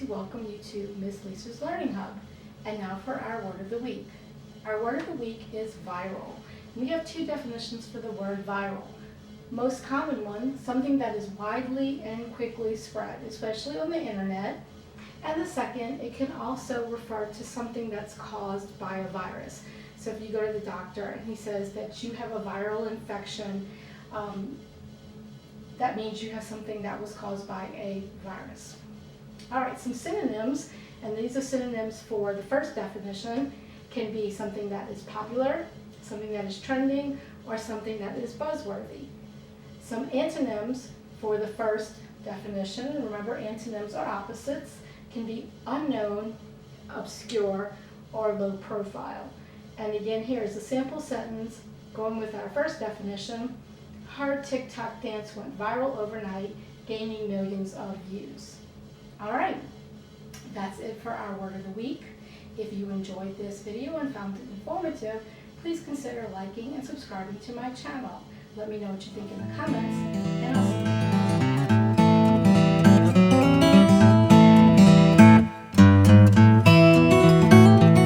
to welcome you to Miss Lisa's Learning Hub. And now for our word of the week. Our word of the week is viral. We have two definitions for the word viral. Most common one, something that is widely and quickly spread, especially on the internet. And the second, it can also refer to something that's caused by a virus. So if you go to the doctor and he says that you have a viral infection, that means you have something that was caused by a virus. All right, some synonyms, and these are synonyms for the first definition, can be something that is popular, something that is trending, or something that is buzzworthy. Some antonyms for the first definition, and remember antonyms are opposites, can be unknown, obscure, or low profile. And again, here's a sample sentence going with our first definition. Her TikTok dance went viral overnight, gaining millions of views. All right, that's it for our word of the week. If you enjoyed this video and found it informative, please consider liking and subscribing to my channel. Let me know what you think in the comments, and I'll see you.